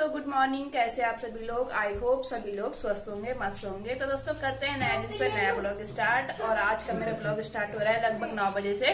Good morning. कैसे आप सभी लोग? आई होप सभी लोग स्वस्थ होंगे, मस्त होंगे। तो दोस्तों करते हैं नया दिन से नया ब्लॉग स्टार्ट। और आज का मेरा ब्लॉग स्टार्ट हो रहा है लगभग 9 बजे से।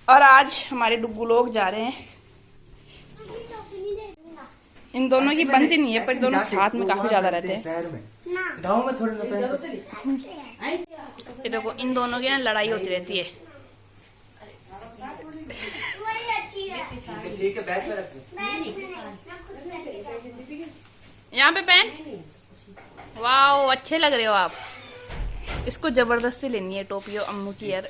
और आज हमारे डुग्गू लोग जा रहे हैं। इन दोनों की बनती नहीं है, पर दोनों साथ में काफी ज्यादा रहते हैं। शहर में, गाँव में थोड़ी ये देखो, इन दोनों की ना लड़ाई होती रहती है। ठीक है, बैग में रख दो। यहाँ पे पेन। वाओ, अच्छे लग रहे हो आप। इसको जबरदस्ती लेनी है टोपी अम्मू की यार।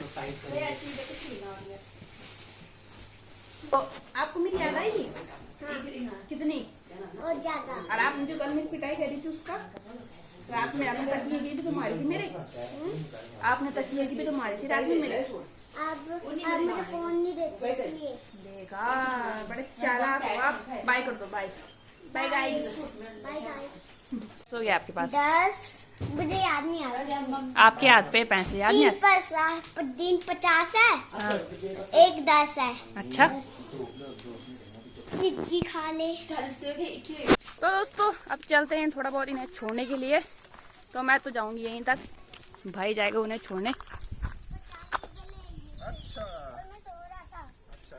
तो आपको मेरी याद आई? कितनी? बहुत ज्यादा। और आप मुझे कल मेरी पिटाई करी थी उसका। रात में आपने तकिए की भी तो मारी थी मेरे। आपने तकिए की भी तो मारी थी रात में मेरे। आप मुझे फोन नहीं देते इसलिए। देखा, बड़े चालाक हो आप। बाय कर दो, bye bye guys. Bye guys. सो गया आपके पास 10 मुझे याद नहीं आ रहा। आपके हाथ पे पैसे याद नहीं आते? 350 है। हाँ। 1 10 है। अच्छा, चिज्जी खा ले। तो दोस्तों अब चलते हैं थोड़ा बहुत इन्हें छोड़ने के लिए। तो मैं तो जाऊंगी यहीं तक, भाई जाएगा उन्हें छोड़ने। अच्छा,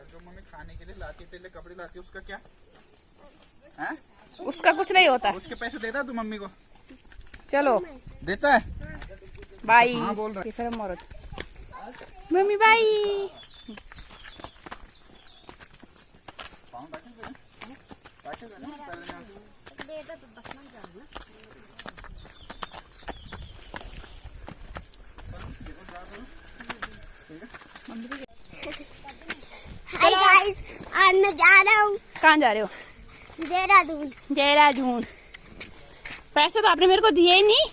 जो मम्मी खाने के लिए लाती पहले कपड़े लाती है, उसका क्या है? उसका कुछ नहीं होता। उसके पैसे देता तू मम्मी को? चलो देता है। बाई। हाँ, बोल रहा है। किसर मौरत मम्मी बाई। हाय गाइस, आज मैं जा रहा हूँ कहाँ जा रहे हो? देहरादून। देहरादून। पैसे तो आपने मेरे को दिए ही नहीं।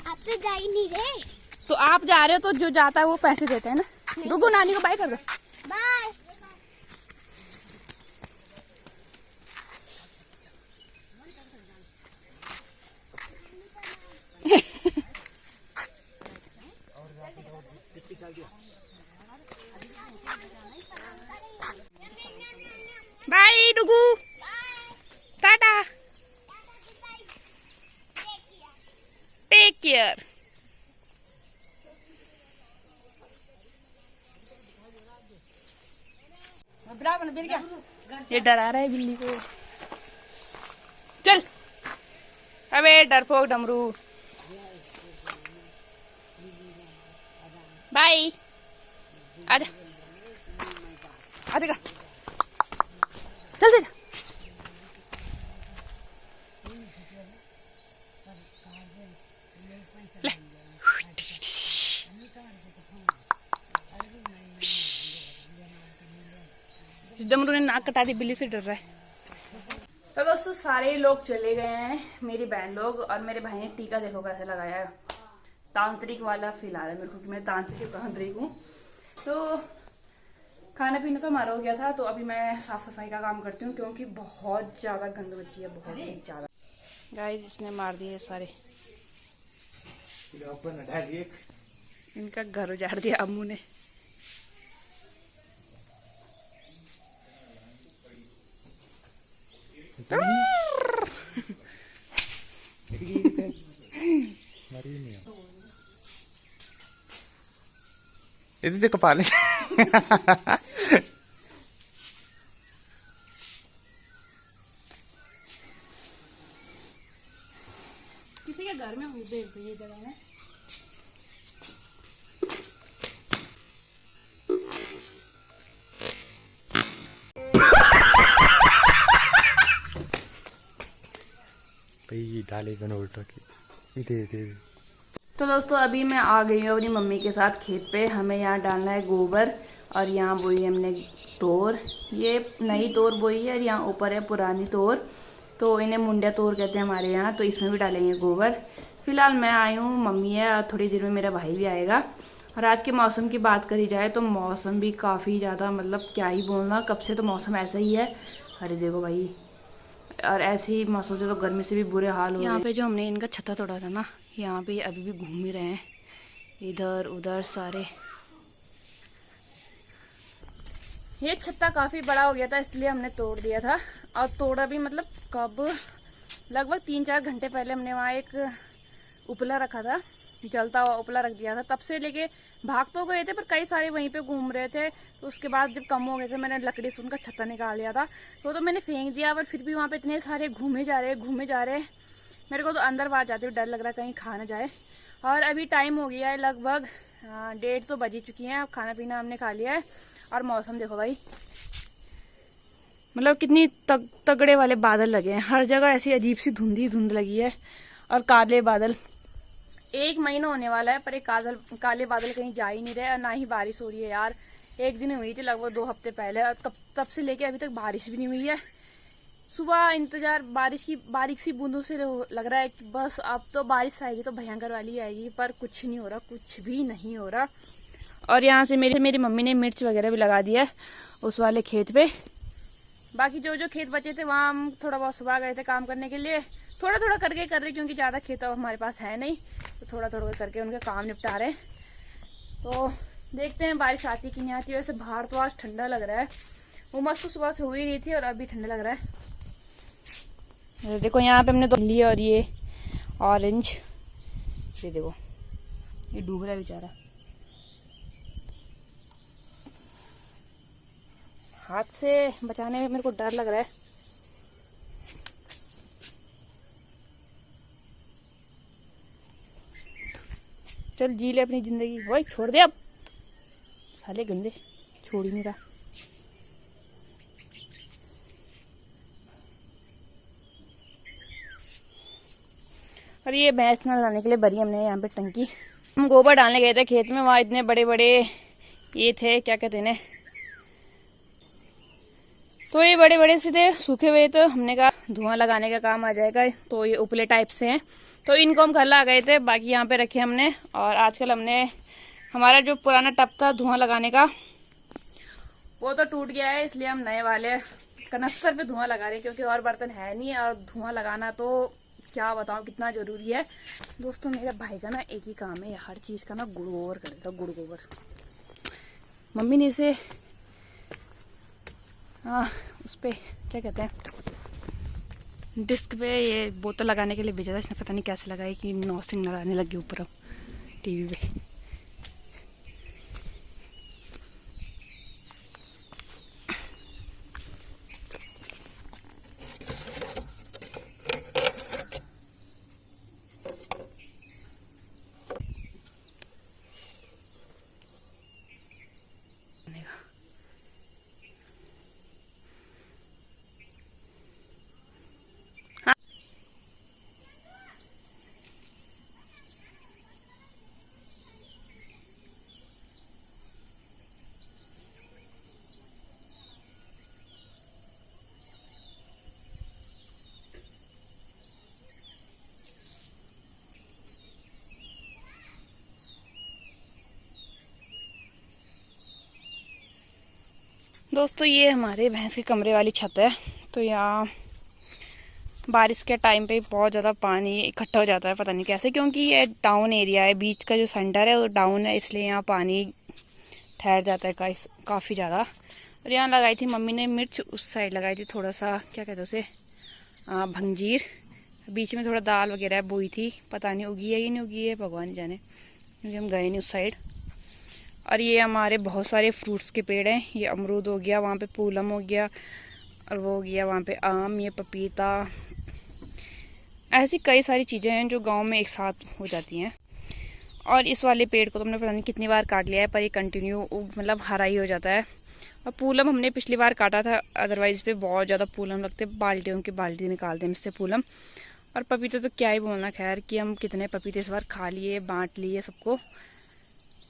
आप तो जा ही नहीं रहे। तो आप जा रहे हो तो जो जाता है वो पैसे देते हैं ना। रुको, नानी को बाय कर दो। बाय। बाय डुगू, टाटा, टेक केयर। ये डरा रहा है बिल्ली को। चल, अबे डरपोक डमरू। बाय। आजा आजा, चल चल। ले। डमरू ने नाक कटा दी, बिल्ली से डर रहा है। तो दोस्तों सारे लोग चले गए हैं, मेरी बहन लोग और मेरे भाई ने टीका देखो कैसे लगाया है। तांत्रिक वाला फील आ रहा है मेरे को कि मैं तांत्रिक हूँ। तो खाना पीना तो हमारा हो गया था। तो अभी मैं साफ सफाई का काम करती हूँ क्योंकि बहुत ज्यादा गंद बची है, बहुत ही ज्यादा। गाइस, इसने मार दिए सारे। इनका घर उजाड़ दिया अम्मू ने। इधर कपाले। किसी के घर में हुई ये जगह है। डाले उल्टा दे। तो दोस्तों अभी मैं आ गई हूँ अपनी मम्मी के साथ खेत पे। हमें यहाँ डालना है गोबर और यहाँ बोई हमने तोर। ये नई तोर बोई है और यहाँ ऊपर है पुरानी तोर। तो इन्हें मुंडिया तोर कहते हैं हमारे यहाँ। तो इसमें भी डालेंगे गोबर। फिलहाल मैं आई हूँ, मम्मी है और थोड़ी देर में मेरा भाई भी आएगा। और आज के मौसम की बात करी जाए तो मौसम भी काफ़ी ज़्यादा, मतलब क्या ही बोलना, कब से तो मौसम ऐसा ही है। अरे देखो भाई, और ऐसे ही मौसम से तो गर्मी से भी बुरे हाल हो रहे हैं। यहाँ पे जो हमने इनका छत्ता तोड़ा था ना, यहाँ पे अभी भी घूम ही रहे हैं इधर उधर सारे। ये छत्ता काफ़ी बड़ा हो गया था इसलिए हमने तोड़ दिया था। और तोड़ा भी मतलब कब, लगभग 3-4 घंटे पहले हमने वहाँ एक उपला रखा था, जलता हुआ उपला रख दिया था। तब से लेके भाग तो गए थे पर कई सारे वहीं पे घूम रहे थे। तो उसके बाद जब कम हो गए थे मैंने लकड़ी से उनका छत्ता निकाल लिया था, तो मैंने फेंक दिया। पर फिर भी वहाँ पे इतने सारे घूमे जा रहे। मेरे को तो अंदर बाहर जाते हुए डर लग रहा है कहीं खा ना जाए। और अभी टाइम हो गया है लगभग 1:30 तो बजी चुकी हैं। अब खाना पीना हमने खा लिया है। और मौसम देखो भाई, मतलब कितनी तगड़े वाले बादल लगे हैं हर जगह, ऐसी अजीब सी धुंध लगी है और काले बादल। 1 महीना होने वाला है पर एक काले बादल कहीं जा ही नहीं रहे और ना ही बारिश हो रही है यार। एक दिन हुई थी लगभग 2 हफ्ते पहले और तब से लेके अभी तक बारिश भी नहीं हुई है। सुबह इंतजार बारिश की बारीक सी बूंदों से लग रहा है कि बस अब तो बारिश आएगी तो भयंकर वाली आएगी, पर कुछ नहीं हो रहा, कुछ भी नहीं हो रहा। और यहाँ से मेरी मम्मी ने मिर्च वगैरह भी लगा दिया है उस वाले खेत पे। बाकी जो खेत बचे थे वहाँ हम थोड़ा बहुत सुबह गए थे काम करने के लिए, थोड़ा करके कर रहे क्योंकि ज़्यादा खेत अब हमारे पास है नहीं, तो थोड़ा करके उनके काम निपटा रहे। तो देखते हैं बारिश आती कि नहीं आती। वैसे बाहर तो आज ठंडा लग रहा है, उमस तो सुबह से हो ही रही थी और अभी ठंडा लग रहा है। देखो यहाँ पे हमने 2 लिए और ये ऑरेंज, ये देखो ये डूब रहा है बेचारा, हाथ से बचाने में मेरे को डर लग रहा है। चल जी ले अपनी जिंदगी, वही छोड़ दे अब, साले गंदे, छोड़ ही नहीं रहा। और ये भैंस न डालने के लिए भरी हमने यहाँ पे टंकी। हम गोबर डालने गए थे खेत में, वहाँ इतने बड़े ये थे, क्या कहते हैं, तो ये बड़े से थे सूखे हुए, तो हमने कहा धुआं लगाने का काम आ जाएगा। तो ये उपले टाइप से हैं, तो इनको हम घर ला गए थे, बाकी यहाँ पे रखे हमने। और आजकल हमने हमारा जो पुराना टब था धुआं लगाने का वो तो टूट गया है, इसलिए हम नए वाले कनस्तर पे धुआं लगा रहे हैं क्योंकि और बर्तन है नहीं। और धुआं लगाना तो क्या बताऊँ कितना ज़रूरी है। दोस्तों मेरे भाई का ना एक ही काम है, हर चीज़ का ना गुड़ गोबर करेगा, गुड़ गोबर। मम्मी ने इसे उस पर क्या कहते हैं, डिस्क पे ये बोतल लगाने के लिए भेजा था। इसने पता नहीं कैसे लगाई कि नॉसिंग लगाने लगी ऊपर अब टीवी पे। दोस्तों ये हमारे भैंस के कमरे वाली छत है। तो यहाँ बारिश के टाइम पे बहुत ज़्यादा पानी इकट्ठा हो जाता है, पता नहीं कैसे, क्योंकि ये डाउन एरिया है, बीच का जो सेंटर है वो डाउन है, इसलिए यहाँ पानी ठहर जाता है काफ़ी ज़्यादा। और यहाँ लगाई थी मम्मी ने मिर्च, उस साइड लगाई थी थोड़ा सा, क्या कहते हैं उसे, भंजीर। बीच में थोड़ा दाल वगैरह बोई थी, पता नहीं उगी है कि नहीं उगी है, भगवान जाने, क्योंकि हम गए नहीं उस साइड। और ये हमारे बहुत सारे फ्रूट्स के पेड़ हैं, ये अमरूद हो गया, वहाँ पे पूलम हो गया, और वो हो गया वहाँ पे आम, ये पपीता, ऐसी कई सारी चीज़ें हैं जो गांव में एक साथ हो जाती हैं। और इस वाले पेड़ को तो हमने पता नहीं कितनी बार काट लिया है, पर ये कंटिन्यू मतलब हरा ही हो जाता है। और पूलम हमने पिछली बार काटा था, अदरवाइज़ पे बहुत ज़्यादा पूलम लगते, बाल्टियों की बाल्टी निकालते हैं इससे पूलम। और पपीते तो क्या ही बोलना, खैर कि हम कितने पपीते इस बार खा लिए, बाँट लिए सबको,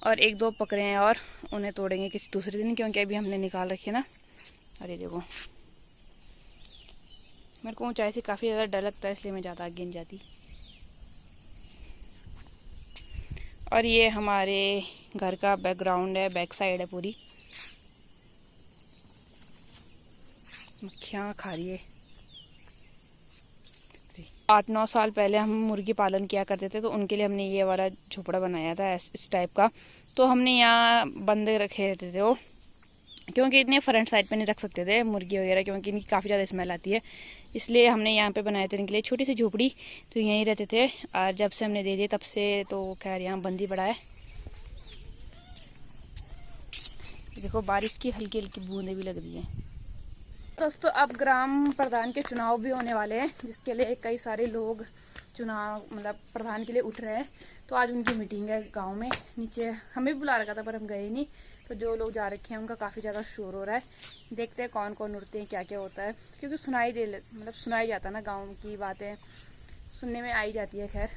और 1-2 पकड़े हैं और उन्हें तोड़ेंगे किसी दूसरे दिन, क्योंकि अभी हमने निकाल रखे ना। अरे देखो मेरे को ऊंचाई से काफ़ी ज़्यादा डर लगता है, इसलिए मैं ज़्यादा आगे नहीं जाती। और ये हमारे घर का बैकग्राउंड है, बैक साइड है पूरी, मक्खियाँ खा रही है। 8-9 साल पहले हम मुर्गी पालन किया करते थे, तो उनके लिए हमने ये वाला झोपड़ा बनाया था इस टाइप का। तो हमने यहाँ बंदे रखे रहते थे वो, क्योंकि इतने फ्रंट साइड पे नहीं रख सकते थे मुर्गी वगैरह, क्योंकि इनकी काफ़ी ज़्यादा स्मेल आती है। इसलिए हमने यहाँ पे बनाए थे इनके लिए छोटी सी झोपड़ी, तो यहीं रहते थे। और जब से हमने दे दिए तब से तो खैर यहाँ बंद ही पड़ा है। देखो बारिश की हल्की हल्की बूंदें भी लग रही हैं। दोस्तों अब ग्राम प्रधान के चुनाव भी होने वाले हैं, जिसके लिए कई सारे लोग चुनाव मतलब प्रधान के लिए उठ रहे हैं। तो आज उनकी मीटिंग है गांव में। नीचे हमें भी बुला रखा था पर हम गए नहीं। तो जो लोग जा रखे हैं उनका काफ़ी ज़्यादा शोर हो रहा है। देखते हैं कौन कौन उठते हैं, क्या क्या होता है, क्योंकि सुनाई जाता है ना, गाँव की बातें सुनने में आई जाती है। खैर